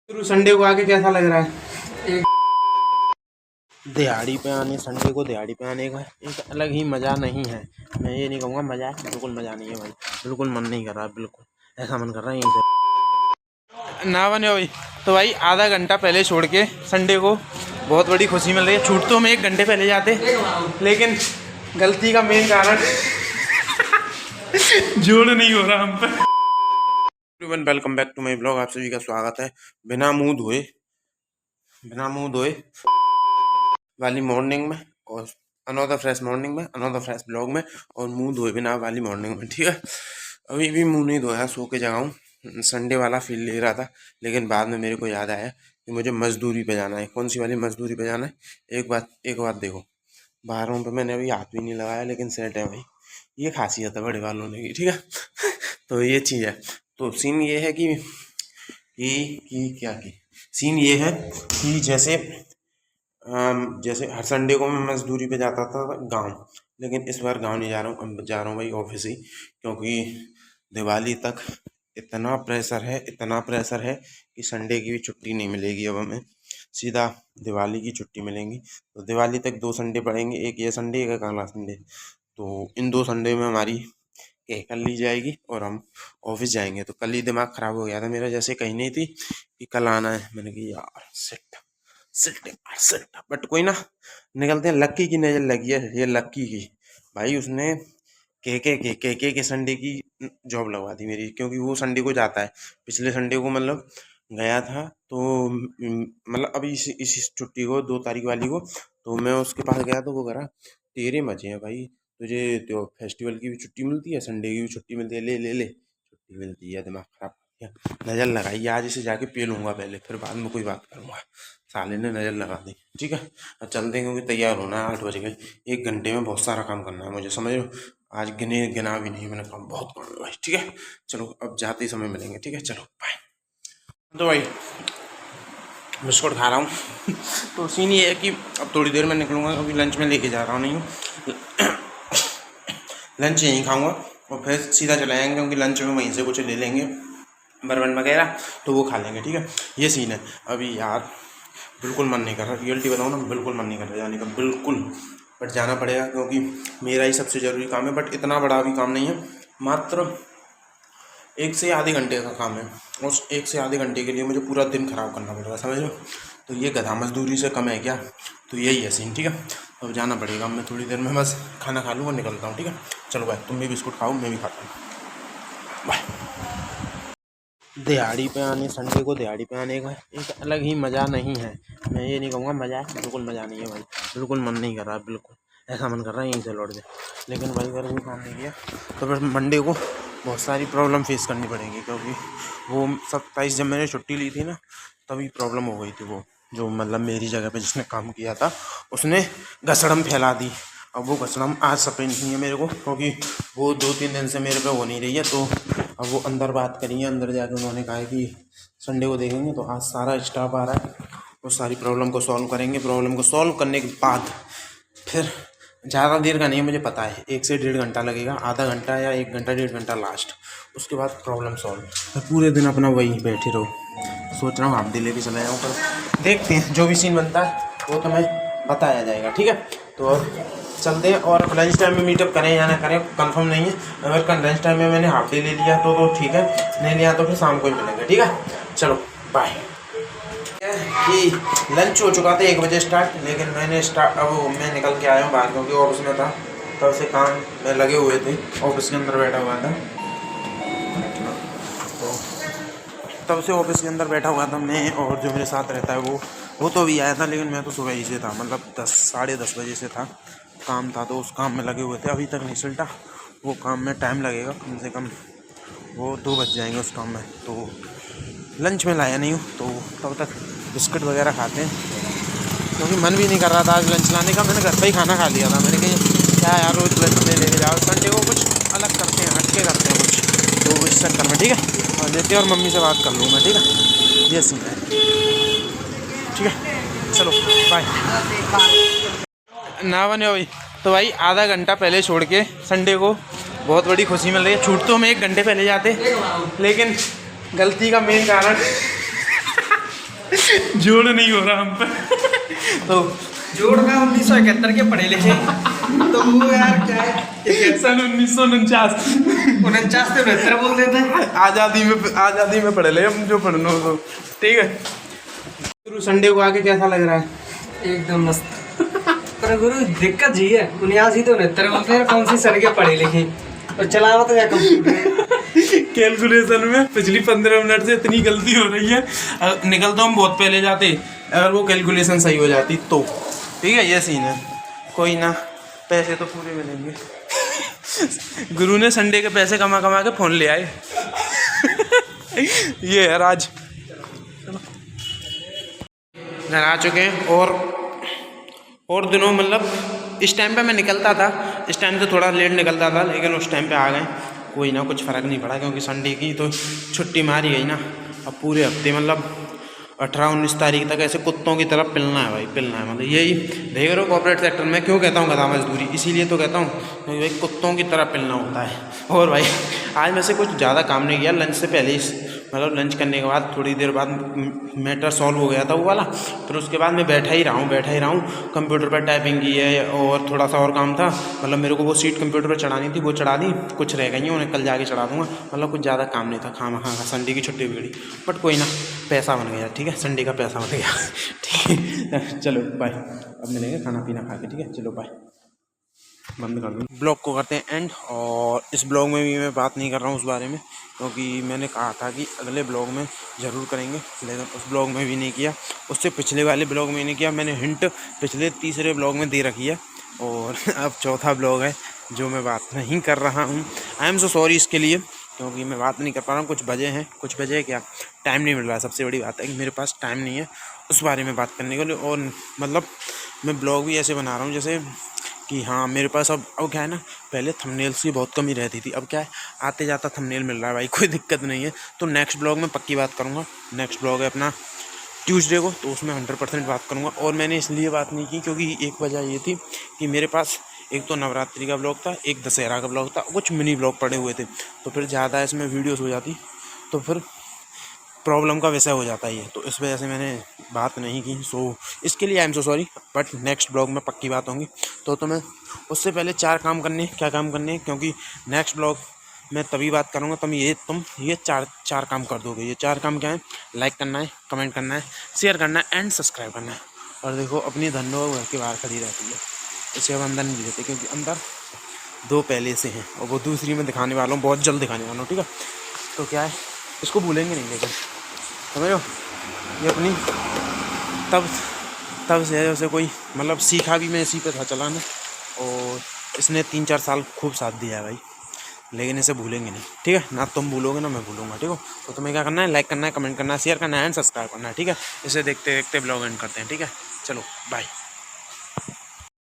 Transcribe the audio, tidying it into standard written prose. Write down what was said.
Sunday को आके कैसा लग रहा है? दिहाड़ी पे आने, संडे को दिहाड़ी पे आने का एक अलग ही मज़ा नहीं है। मैं ये नहीं कहूँगा मज़ा है, बिल्कुल मज़ा नहीं है भाई, बिल्कुल मन नहीं कर रहा, बिल्कुल ऐसा मन कर रहा है यहीं से ना बने भाई। तो भाई आधा घंटा पहले छोड़ के संडे को बहुत बड़ी खुशी मिल रही है। छूट तो हम 1 घंटे पहले जाते, लेकिन गलती का मेन कारण जोड़ नहीं हो रहा हम पर। Welcome back to my blog, आप सभी का स्वागत है। बिना मुंह धोए वाली मॉर्निंग में और अनदर फ्रेश मॉर्निंग में, अनदर फ्रेश ब्लॉग में और मुंह धोए बिना वाली मॉर्निंग में, ठीक है। अभी भी मुंह नहीं धोया, सो के जगा हूँ। संडे वाला फील ले रहा था, लेकिन बाद में मेरे को याद आया कि मुझे मजदूरी पे जाना है। कौन सी वाली मजदूरी पे जाना है? एक बात देखो, बाहरों पे मैंने अभी हाथ भी नहीं लगाया, लेकिन सेट है भाई। ये खासियत है बड़े वालों ने की, ठीक है। तो ये चीज़ है। तो सीन ये है कि सीन ये है कि जैसे हर संडे को मैं मजदूरी पे जाता था गांव, लेकिन इस बार गांव नहीं जा रहा हूँ, अब जा रहा हूँ भाई ऑफिस ही। क्योंकि दिवाली तक इतना प्रेशर है कि संडे की भी छुट्टी नहीं मिलेगी अब हमें, सीधा दिवाली की छुट्टी मिलेंगी। तो दिवाली तक 2 संडे पड़ेंगे, एक ये संडे एक अगला संडे। तो इन 2 संडे में हमारी कर ली जाएगी और हम ऑफिस जाएंगे। तो कल ही दिमाग खराब हो गया था मेरा, जैसे कहीं नहीं थी कि कल आना है। मैंने कहा यार सिट बट कोई ना, निकलते हैं। लक्की की नज़र लगी है, ये लक्की की भाई, उसने के संडे की जॉब लगवा दी मेरी, क्योंकि वो संडे को जाता है। पिछले संडे को मतलब गया था, तो मतलब अभी इसी छुट्टी को 2 तारीख वाली को, तो मैं उसके पास गया तो वो करा तेरे मजे हैं भाई, तुझे तो फेस्टिवल की भी छुट्टी मिलती है, संडे की भी छुट्टी मिलती है, ले छुट्टी मिलती है। दिमाग खराब किया, नज़र लगाई। आज इसे जाके पी लूँगा पहले, फिर बाद में कोई बात करूँगा। साले ने नज़र लगा दी, ठीक है। अब चलते हैं, क्योंकि तैयार होना है, 8 बज गए। 1 घंटे में बहुत सारा काम करना है मुझे, समझ लो। आज गिना भी नहीं मैंने, काम बहुत काम है भाई, ठीक है। चलो अब जाते ही समय मिलेंगे, ठीक है, चलो बाय। तो भाई बिस्कुट खा रहा हूँ तो सीन ये है कि अब थोड़ी देर में निकलूँगा, क्योंकि लंच में लेके जा रहा हूँ, नहीं हूँ लंच यहीं खाऊंगा और फिर सीधा चले जाएंगे, क्योंकि लंच में वहीं से कुछ ले लेंगे, बर्बन वगैरह, तो वो खा लेंगे, ठीक है। ये सीन है। अभी यार बिल्कुल मन नहीं कर रहा, रियलिटी बताऊँ ना, बिल्कुल मन नहीं कर रहा जाने का, बिल्कुल। बट जाना पड़ेगा, क्योंकि मेरा ही सबसे ज़रूरी काम है। बट इतना बड़ा भी काम नहीं है, मात्र 1 से आधे घंटे का काम है। उस 1 से आधे घंटे के लिए मुझे पूरा दिन ख़राब करना पड़ रहा है, समझ लो। तो ये गधा मजदूरी से कम है क्या? तो यही है सीन, ठीक है। अब जाना पड़ेगा, मैं थोड़ी देर में बस खाना खा लूँ और निकलता हूँ, ठीक है। चलो भाई, तुम भी बिस्कुट खाओ, मैं भी खाता हूँ, बाय। दिहाड़ी पे आने, संडे को दिहाड़ी पे आने का एक अलग ही मज़ा नहीं है। मैं ये नहीं कहूँगा मज़ा है, बिल्कुल मज़ा नहीं है भाई, बिल्कुल मन नहीं कर रहा, बिल्कुल ऐसा मन कर रहा है यहीं से लौट जाए। लेकिन भाई अगर कोई काम नहीं किया तो फिर मंडे को बहुत सारी प्रॉब्लम फेस करनी पड़ेगी, क्योंकि वो 27 जब मैंने छुट्टी ली थी ना, तभी प्रॉब्लम हो गई थी। वो जो मतलब मेरी जगह पे जिसने काम किया था, उसने घसड़म फैला दी। अब वो घसड़म आज सपरेट नहीं है मेरे को, क्योंकि वो 2-3 दिन से मेरे पे हो नहीं रही है। तो अब वो अंदर बात करी है, अंदर जाके उन्होंने कहा है कि संडे को देखेंगे। तो आज सारा स्टाफ आ रहा है, वो सारी प्रॉब्लम को सॉल्व करेंगे। प्रॉब्लम को सॉल्व करने के बाद फिर ज़्यादा देर का नहीं है, मुझे पता है 1 से 1.5 घंटा लगेगा, आधा घंटा या 1 घंटा 1.5 घंटा लास्ट। उसके बाद प्रॉब्लम सॉल्व। तो पूरे दिन अपना वही बैठे रहो। सोच रहा हूँ हाफ डे लेके चला जाऊँ, पर देखते हैं जो भी सीन बनता है वो तुम्हें बताया जाएगा, ठीक है। तो अब चलते हैं, और लंच टाइम में मीटअप करें या ना करें कंफर्म नहीं है। अगर कल लंच टाइम में मैंने हाफ डे ले लिया तो ठीक है, नहीं लिया तो फिर शाम को ही मिलेंगे, ठीक है। चलो बाय। कि लंच हो चुका था 1 बजे स्टार्ट, लेकिन अब मैं निकल के आया हूँ बाहर, क्योंकि ऑफिस में था, तब से काम में लगे हुए थे, ऑफिस के अंदर बैठा हुआ था। तो तब से ऑफिस के अंदर बैठा हुआ था मैं, और जो मेरे साथ रहता है वो तो भी आया था, लेकिन मैं तो सुबह ही से था, मतलब 10-10:30 बजे से था, काम था, तो उस काम में लगे हुए थे। अभी तक नहीं सुलटा, वो काम में टाइम लगेगा, कम से कम वो 2 बज जाएंगे उस काम में। तो लंच में लाया नहीं हूँ, तो तब तक बिस्किट वगैरह खाते हैं, क्योंकि मन भी नहीं कर रहा था आज लंच लाने का। मैंने घर पे ही खाना खा लिया था। मैंने कहा क्या यार रोज़ लंच में लेके जाओ, संडे को कुछ अलग करते हैं, हटके करते हैं कुछ, तो इस चक्कर में, ठीक है। और लेते और मम्मी से बात कर लूँ मैं, ठीक है। ये सीन है, ठीक है, चलो बाय। ना बने भाई। तो भाई आधा घंटा पहले छोड़ के संडे को बहुत बड़ी खुशी मिल रही है। छूट तो हम 1 घंटे पहले जाते, लेकिन गलती का मेन कारण जोड़ नहीं हो रहा हम पे। तो जोड़ में 1971 के पढ़े लिखे, तो वो यार क्या है, सन 1949 49 से 69 बोल देते हैं। आज़ादी में पढ़े ले हम, जो पढ़ना हो तो ठीक है। गुरु संडे को आके कैसा लग रहा है? एकदम मस्त। पर गुरु दिक्कत ये है, 79 तो 69 बोलते हैं, कौन सी सर के पढ़े लिखे और चलावा तो या कंप्यूटर। कैलकुलेशन में पिछली 15 मिनट से इतनी गलती हो रही है, निकल तो हम बहुत पहले जाते अगर वो कैलकुलेशन सही हो जाती तो। ठीक है, ये सीन है। कोई ना, पैसे तो पूरे मिलेंगे। गुरु ने संडे के पैसे कमा कमा के फ़ोन ले आए। ये है राज। घर आ चुके हैं और दिनों मतलब इस टाइम पे मैं निकलता था, इस टाइम से थोड़ा लेट निकलता था, लेकिन उस टाइम पे आ गए। कोई ना, कुछ फ़र्क नहीं पड़ा क्योंकि संडे की तो छुट्टी मारी गई ना। अब पूरे हफ्ते मतलब 18-19 तारीख तक ऐसे कुत्तों की तरफ पिलना है भाई, पिलना है। मतलब यही देख रहे हो कॉर्पोरेट सेक्टर में क्यों कहता हूँ गधा मजदूरी, इसीलिए तो कहता हूँ क्योंकि भाई कुत्तों की तरह पिलना होता है। और भाई आज मैं से कुछ ज़्यादा काम नहीं किया, लंच से पहले ही मतलब लंच करने के बाद थोड़ी देर बाद मैटर सॉल्व हो गया था वो वाला। फिर उसके बाद मैं बैठा ही रहा हूँ कंप्यूटर पर टाइपिंग की है और थोड़ा सा और काम था। मतलब मेरे को वो सीट कंप्यूटर पर चढ़ानी थी, वो चढ़ा दी, कुछ रह गई हैं उन्हें कल जाके चढ़ा दूँगा। मतलब कुछ ज़्यादा काम नहीं था, खामा संडे की छुट्टी बिगड़ी, बट कोई ना, पैसा बन गया। ठीक है, संडे का पैसा बन गया। ठीक है, चलो बाय, अब मिलेंगे खाना पीना खा के। ठीक है, चलो बाय, बंद कर दूँ। ब्लॉग को करते हैं एंड। और इस ब्लॉग में भी मैं बात नहीं कर रहा हूँ उस बारे में, क्योंकि मैंने कहा था कि अगले ब्लॉग में ज़रूर करेंगे, लेकिन उस ब्लॉग में भी नहीं किया, उससे पिछले वाले ब्लॉग में नहीं किया। मैंने हिंट पिछले तीसरे ब्लॉग में दे रखी है और अब चौथा ब्लॉग है जो मैं बात नहीं कर रहा हूँ। आई एम सो सॉरी इसके लिए, क्योंकि मैं बात नहीं कर पा रहा हूँ। कुछ वजह क्या, टाइम नहीं मिल रहा है। सबसे बड़ी बात है कि मेरे पास टाइम नहीं है उस बारे में बात करने के लिए। और मतलब मैं ब्लॉग भी ऐसे बना रहा हूँ जैसे कि हाँ मेरे पास अब क्या है ना, पहले थंबनेल्स की बहुत कमी रहती थी, अब क्या है आते जाता थंबनेल मिल रहा है भाई, कोई दिक्कत नहीं है। तो नेक्स्ट ब्लॉग में पक्की बात करूँगा। नेक्स्ट ब्लॉग है अपना ट्यूसडे को, तो उसमें 100% बात करूँगा। और मैंने इसलिए बात नहीं की क्योंकि एक वजह ये थी कि मेरे पास एक तो नवरात्रि का ब्लॉग था, एक दशहरा का ब्लॉग था, कुछ मिनी ब्लॉग पड़े हुए थे, तो फिर ज़्यादा इसमें वीडियोज़ हो जाती तो फिर प्रॉब्लम का विषय हो जाता है। तो इस वजह से मैंने बात नहीं की। सो इसके लिए I am so sorry, but next blog में पक्की बात होंगी। तो मैं उससे पहले 4 काम करने, क्या काम करने, क्योंकि नेक्स्ट ब्लॉग मैं तभी बात करूँगा तुम ये चार काम कर दोगे। ये 4 काम क्या है? लाइक करना है, कमेंट करना है, शेयर करना है एंड सब्सक्राइब करना है। और देखो अपनी धन्नो घर के बाहर खड़ी रहती है, इसे अब अंदर नहीं लेते क्योंकि अंदर 2 पहले से हैं और वो दूसरी में दिखाने वाला हूँ, बहुत जल्द दिखाने वाला हूँ। ठीक है, तो क्या है, इसको भूलेंगे नहीं, लेकिन समझो ये अपनी तब से है उसे कोई मतलब सीखा भी मैं इसी पे था चलाना, और इसने 3-4 साल खूब साथ दिया है भाई, लेकिन इसे भूलेंगे नहीं। ठीक है ना, तुम भूलोगे ना मैं भूलूंगा। ठीक हो, तो तुम्हें क्या करना है, लाइक करना है, कमेंट करना है, शेयर करना है एंड सब्सक्राइब करना है। ठीक है, इसे देखते देखते ब्लॉग एंड करते हैं। ठीक है, चलो बाय।